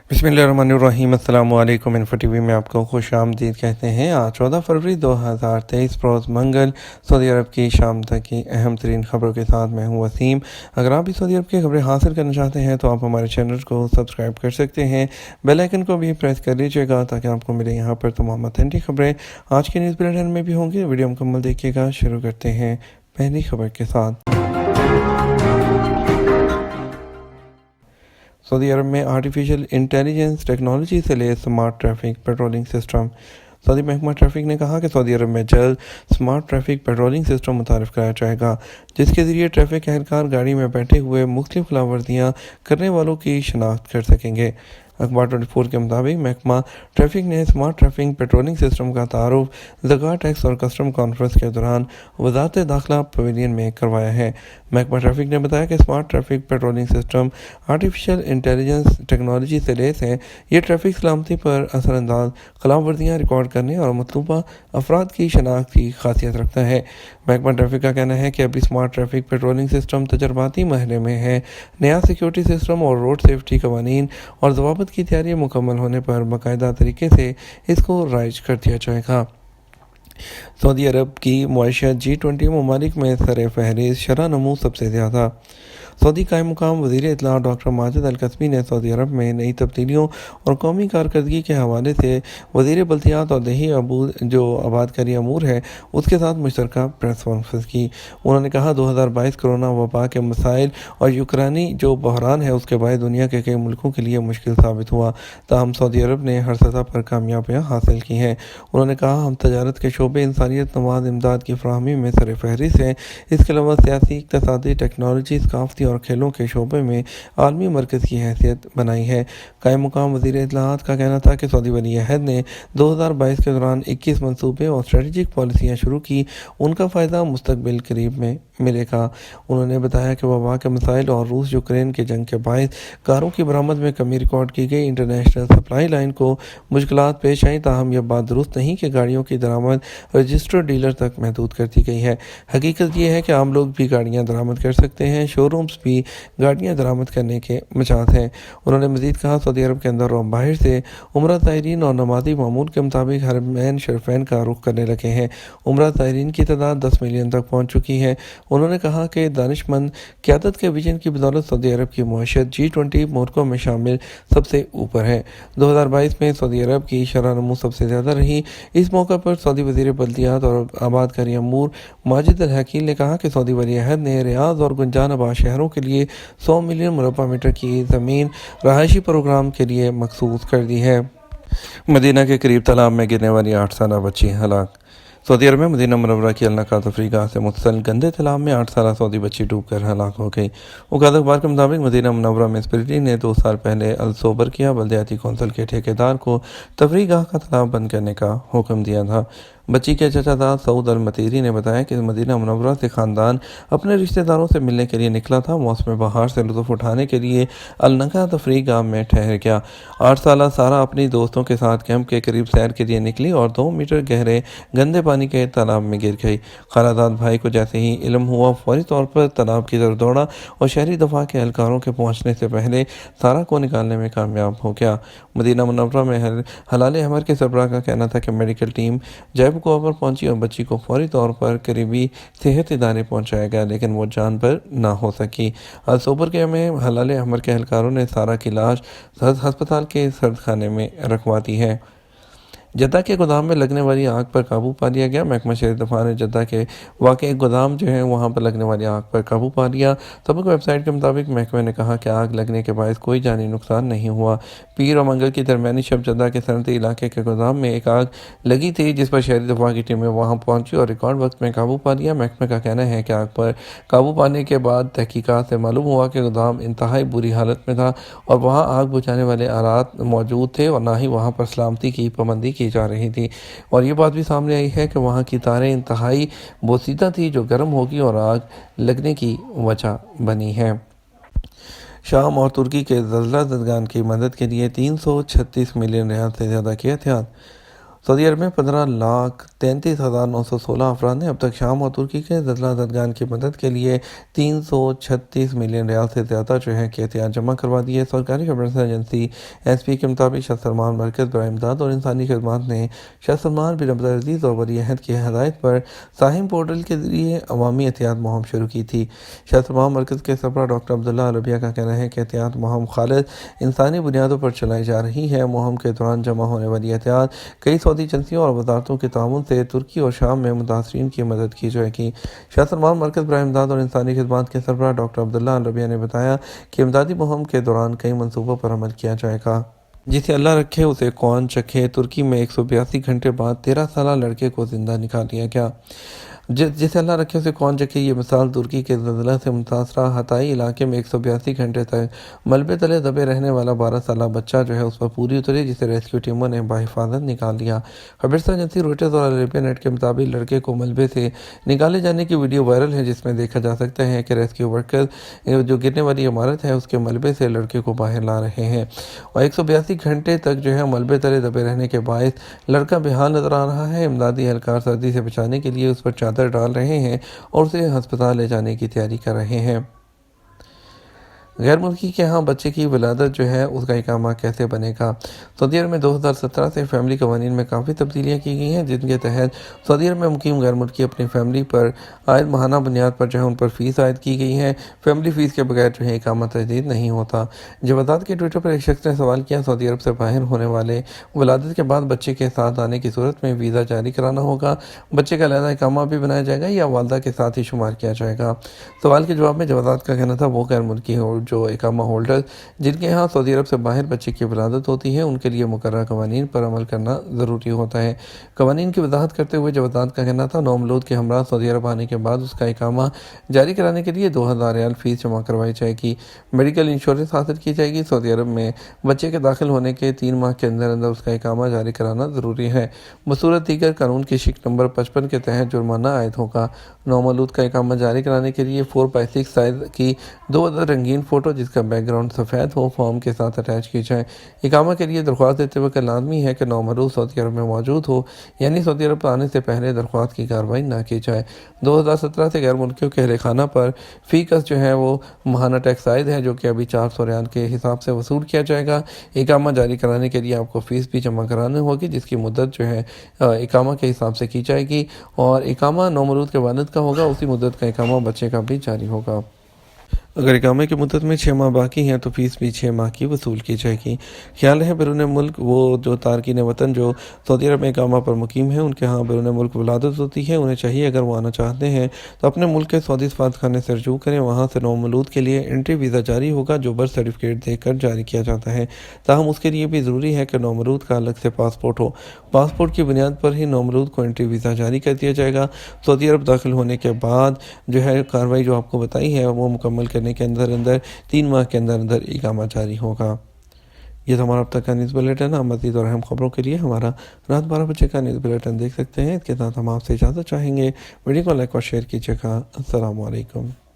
बिस्मिल्लाहिर्रहमानिर्रहीम। अस्सलाम वालेकुम। इन्फो टीवी में आपको खुश आमदीद कहते हैं। आज 14 फरवरी 2023 रोज़ मंगल सऊदी अरब की शाम तक की अहम तरीन खबरों के साथ मैं हूं वसीम। अगर आप भी सऊदी अरब की खबरें हासिल करना चाहते हैं तो आप हमारे चैनल को सब्सक्राइब कर सकते हैं। बेल आइकन को भी प्रेस कर लीजिएगा ताकि आपको मिले यहाँ पर तमाम ऑथेंटिक खबरें आज के न्यूज़ बुलेटिन में भी होंगी। वीडियो मुकम्मल देखिएगा। शुरू करते हैं पहली खबर के साथ। सऊदी अरब में आर्टिफिशियल इंटेलिजेंस टेक्नोलॉजी से लैस स्मार्ट ट्रैफिक पेट्रोलिंग सिस्टम। सऊदी महकमा ट्रैफिक ने कहा कि सऊदी अरब में जल्द स्मार्ट ट्रैफिक पेट्रोलिंग सिस्टम मुतारिफ कराया जाएगा, जिसके ज़रिए ट्रैफिक एहलकार गाड़ी में बैठे हुए मुख्तलिफ खिलाफवर्जियाँ करने वालों की शनाख्त कर सकेंगे। अखबार 24 के मुताबिक महकमा ट्रैफिक ने स्मार्ट ट्रैफिक पेट्रोलिंग सिस्टम का तारुफ ज़का टैक्स और कस्टम कॉन्फ्रेंस के दौरान वज़ारत दाखिला पवेलियन में करवाया है। महकमा ट्रैफिक ने बताया कि smart traffic patrolling system artificial intelligence technology से लैस है। ये ट्रैफिक सलामती पर असरअंदाज खिलाफ वर्जियाँ रिकॉर्ड करने और मतलूबा अफराद की शनाख्त की खासियत रखता है। महकमा ट्रैफिक का कहना है कि अभी स्मार्ट ट्रैफिक पेट्रोलिंग सिस्टम तजर्बाती मरहले में है। नया सिक्योरिटी सिस्टम और रोड सेफ्टी कवानीन और ज़वाबित की तैयारी मुकम्मल होने पर बाकायदा तरीके से इसको राइज कर दिया जाएगा। सऊदी अरब की मुआशियत G20 ममालिक में सर फहरिस्त शरह नमू सबसे ज़्यादा। सऊदी कायम मुकाम वज़ीर इत्तलात डॉक्टर माजिद अल कसमी ने सऊदी अरब में नई तब्दीलियों और कौमी कारकर्दगी के हवाले से वज़ीर बल्दियात और दही जो आबादकारी अमूर है उसके साथ मुश्तरका प्रेस कॉन्फ्रेंस की। उन्होंने कहा 2022 कोरोना वबा के मसाइल और यूक्रानी जो बहरान है उसके बाद दुनिया के कई मुल्कों के लिए मुश्किल साबित हुआ, ताहम सऊदी अरब ने हर सतह पर कामयाबियाँ हासिल की हैं। उन्होंने कहा हम तजारत के शोबे इंसानियत नवाज इमदाद की फराहमी में सर फहरिस्त हैं। इसके अलावा सियासी, इक़्तिसादी, टेक्नोलॉजी, सकाफ़ती और खेलों के शोबे में आलमी मरकज़ की हैसियत बनाई है। कायम मुकाम वज़ीर इत्तलात का कहना था कि सऊदी वली अहद ने 2022 के दौरान 21 मनसूबे और स्ट्रेटजिक पॉलिसियाँ शुरू की, उनका फ़ायदा मुस्तकबिल करीब में मिलेगा। उन्होंने बताया कि वबा के मसाइल और रूस यूक्रेन के जंग के बायस कारों की बरामद में कमी रिकॉर्ड की गई। इंटरनेशनल सप्लाई लाइन को मुश्किलात पेश आई, ताहम यह बात दुरुस्त नहीं कि गाड़ियों की दरामद रजिस्टर्ड डीलर तक महदूद कर दी गई है। हकीकत यह है कि आम लोग भी गाड़ियाँ दरामद कर सकते हैं, शोरूम्स भी गाड़ियाँ दरामद करने के मचात हैं। उन्होंने मज़ीद कहा सऊदी अरब के अंदर और बाहर से उम्रा ज़ायरीन और नमाजी मामूल के मुताबिक हरमैन शरीफैन का रुख करने लगे हैं। उम्रा ज़ायरीन की तादाद 10 मिलियन तक पहुँच चुकी है। उन्होंने कहा कि दानिशमंद क़यादत के विजन की बदौलत सऊदी अरब की मुआशियत G20 मुल्कों में शामिल सबसे ऊपर है। 2022 में सऊदी अरब की शरह नमू सबसे ज़्यादा रही। इस मौका पर सऊदी वज़ीर बल्दियात और आबादकारी अमूर माजिद अल हकील ने कहा कि सऊदी वली अहद ने रियाद और गुंजानाबाद शहरों के लिए 100 मिलियन मुरब्बा मीटर की ज़मीन रहायशी प्रोग्राम के लिए मखसूस कर दी है। मदीना के करीब तालाब में गिरने वाली 8 साला बच्ची हलाक। सऊदी अरब में मदीना मुनव्वरा की अलनका तफरीगाह से मुत्तसिल गंदे तालाब में 8 साला सऊदी बच्ची डूबकर हलाक हो गई। उकाद अखबार के मुताबिक मदीना मुनव्वरा में स्पिरिटी ने 2 साल पहले अल सोबर किया बल्दियाती कौंसिल के ठेकेदार को तफरीगाह का तालाब बंद करने का हुक्म दिया था। बच्ची के चचादाद सऊद अल मतीरी ने बताया कि मदीना मुनव्वरा से ख़ानदान अपने रिश्तेदारों से मिलने के लिए निकला था। मौसम बहार से लुत्फ़ उठाने के लिए अलनका तफरीगाह में ठहर गया। 8 साला सारा अपनी दोस्तों के साथ कैंप के करीब सैर के लिए निकली और 2 मीटर गहरे गंदे पानी के तालाब में गिर गई। खालादाद भाई को जैसे ही इल्म हुआ फौरी तौर पर तालाब की तरफ दौड़ा और शहरी दफा के एहलकारों के पहुँचने से पहले सारा को निकालने में कामयाब हो गया। मदीना मुनव्वरा में हलाल अहमर के सरबराह का कहना था कि मेडिकल टीम जैब को पर पहुंची और बच्ची को फौरी तौर पर करीबी सेहत इदारे पहुंचाया गया, लेकिन वो जान पर ना हो सकी। अल सोबर के में हलाल अहमर के एहलकारों ने सारा की लाश अस्पताल के सर्द खाने में रखवा दी है। जद्दा के गोदाम में लगने वाली आग पर काबू पा लिया गया। महकमा शहरी दफा ने जद्दा के वाक़ई गोदाम जो है वहाँ पर लगने वाली आग पर काबू पा लिया। सबक वेबसाइट के मुताबिक महकमे ने कहा कि आग लगने के बायस कोई जानी नुकसान नहीं हुआ। पीर और मंगल की दरमियानी शब जद्दा के सनती इलाके के गोदाम में एक आग लगी थी, जिस पर शहरी दफा की टीमें वहाँ पहुँची और रिकॉर्ड वक्त में काबू पा लिया। महकमे का कहना है कि आग पर काबू पाने के बाद तहकीकात से मालूम हुआ कि गोदाम इंतहाई बुरी हालत में था और वहाँ आग बुझाने वाले आलात मौजूद थे और ना ही वहाँ पर सलामती की पाबंदी की जा रही थी। और ये बात भी सामने आई है कि वहाँ की तारें इंतहाई बोसीदा थी जो गर्म होगी और आग लगने की वजह बनी है। शाम और तुर्की के ज़लज़ला ज़दगान की मदद के लिए 336 मिलियन रियाल से ज़्यादा की एहतियात। सऊदी अरब में 15,33,916 अफराद ने अब तक शाम और तुर्की के ज़लज़ला ज़दगान की मदद के लिए 336 मिलियन रियाल से ज़्यादा जो है कि एहतियात जमा करवा दी है। सरकारी खबर एजेंसी SP के मुताबिक शाह सलमान मरकज़ बराए इमदाद और इंसानी खदमात ने शाह सलमान बिन अब्दुल-अज़ीज़ और वली अहद की हदायत पर साहिम पोर्टल के ज़रिए अवामी एहतियात मुहिम शुरू की थी। शाह सलमान मरकज़ के सरबराह डॉक्टर अब्दुल्ला अल-रबिया का कहना है कि एहतियात मुहिम खालिद इंसानी बुनियादों पर चलाई जा रही है। मुहिम के दौरान जमा होने वाली एहतियात कई सऊदी एजेंसियों और वजारतों के ताउन से तुर्की और शाम में मुतासरीन की मदद की जाएगी। शाह सलमान मरकज़ बराए इमदाद और इंसानी खदमात के सरबराह डॉक्टर अब्दुल्ला अल-रबिया ने बताया कि इमदादी मुहिम के दौरान कई मंसूबों पर अमल किया जाएगा। जिसे अल्लाह रखे उसे कौन चखे। तुर्की में 182 घंटे बाद 13 साला लड़के को जिंदा निकाल लिया गया। जिसे अल्लाह रखे उसे कौन चखे, ये मिसाल तुर्की के ज़लज़ला से मुतासरा हताई इलाके में 182 घंटे तक मलबे तले दबे रहने वाला 12 साला बच्चा जो है उस पर पूरी उतरी, जिसे रेस्क्यू टीमों ने बाहिफाजत निकाल लिया। खबर एजेंसी रॉयटर्स और अरेबिया नेट के मुताबिक लड़के को मलबे से निकाले जाने की वीडियो वायरल है, जिसमें देखा जा सकता है कि रेस्क्यू वर्कर्स जो गिरने वाली इमारत है उसके मलबे से लड़के को बाहर ला रहे हैं और 182 घंटे तक जो है मलबे तले दबे रहने के बायस लड़का बेहाल नजर आ रहा है। इमदादी एहलकार सर्दी से बचाने के लिए उस पर चादर डाल रहे हैं और उसे अस्पताल ले जाने की तैयारी कर रहे हैं। गैर मुल्की के यहाँ बच्चे की विलादत जो है उसका इकामा कैसे बनेगा। सऊदी अरब में 2017 से फैमिली कवानीन में काफ़ी तब्दीलियाँ की गई हैं, जिनके तहत सऊदी अरब में मुकीम गैर मुल्की अपनी फैमिली पर आयद माहाना बुनियाद पर जो है उन पर फ़ीस आयद की गई है। फैमिली फ़ीस के बगैर जो है इकामा तजदीद नहीं होता। जवादात के ट्विटर पर एक शख्स ने सवाल किया, सऊदी अरब से बाहर होने वाले विलादत के बाद बच्चे के साथ आने की सूरत में वीज़ा जारी कराना होगा, बच्चे का अलहदा इकामा भी बनाया जाएगा या वालदा के साथ ही शुमार किया जाएगा। सवाल के जवाब में जवादात का कहना था वो गैर मुल्की जो इकामा होल्डर्स जिनके यहाँ सऊदी अरब से बाहर बच्चे की विलादत होती है उनके लिए मुकर्रर कवानीन पर अमल करना ज़रूरी होता है। कवानीन की वजाहत करते हुए जवादात का कहना था नौमलूद के हमरा सऊदी अरब आने के बाद उसका इकामा जारी कराने के लिए 2000 रियाल फ़ीस जमा करवाई जाएगी। मेडिकल इंश्योरेंस हासिल की जाएगी। सऊदी अरब में बच्चे के दाखिल होने के 3 माह के अंदर अंदर उसका इकामा जारी कराना ज़रूरी है। बसूरत दीगर कानून की शिक नंबर 55 के तहत जुर्माना आयद होगा। नौमलूद का इकामा जारी कराने के लिए 4x6 साइज़ की 2 अदद रंगीन फ़ोटो जिसका बैकग्राउंड सफ़ेद हो फॉर्म के साथ अटैच की जाए। इकामा के लिए दरख्वास्त देते वक्त लाजमी है कि नौमलूद सऊदी अरब में मौजूद हो, यानी सऊदी अरब आने से पहले दरख्वास्त की कार्रवाई ना की जाए। 2017 से गैर मुल्कियों के अहलखाना पर फ़ीकस जो है वो माहाना टैक्स आयद है, जो कि अभी 400 रियाल के हिसाब से वसूल किया जाएगा। इकामा जारी कराने के लिए आपको फ़ीस भी जमा करानी होगी, जिसकी मुद्दत जो है इकामा के हिसाब से की जाएगी और इकामा नौमलूद के वालिद का होगा, उसी मुद्दत का इकामा बच्चे का भी जारी होगा। अगर इकामे की मुद्दत में 6 माह बाकी हैं तो फ़ीस भी 6 माह की वसूल की जाएगी। ख्याल है बैरून मुल्क वो जो तारकीन वतन जो सऊदी अरब में इकामा पर मुकीम है उनके यहाँ बैरून मुल्क विलादत होती है, उन्हें चाहिए अगर वो आना चाहते हैं तो अपने मुल्क के सऊदी सफारतखाने से रजू करें। वहाँ से नौमलूद के लिए एंट्री वीज़ा जारी होगा जो बर्थ सर्टिफिकेट देकर जारी किया जाता है। ताहम उसके लिए भी ज़रूरी है कि नौमलूद का अलग से पासपोर्ट हो। पासपोर्ट की बुनियाद पर ही नौमलूद को एंट्री वीज़ा जारी कर दिया जाएगा। सऊदी अरब दाखिल होने के बाद जो है कार्रवाई जो आपको बताई है वो मुकम्मल करने के अंदर 3 माह के अंदर अंदर इकामा जारी होगा। ये तो हमारा अब तक का न्यूज़ बुलेटिन है। मज़ीद और अहम खबरों के लिए हमारा रात 12 बजे का न्यूज़ बुलेटिन देख सकते हैं। इसके साथ हम आपसे इजाज़त चाहेंगे। वीडियो को लाइक और शेयर कीजिएगा। अस्सलाम वालेकुम।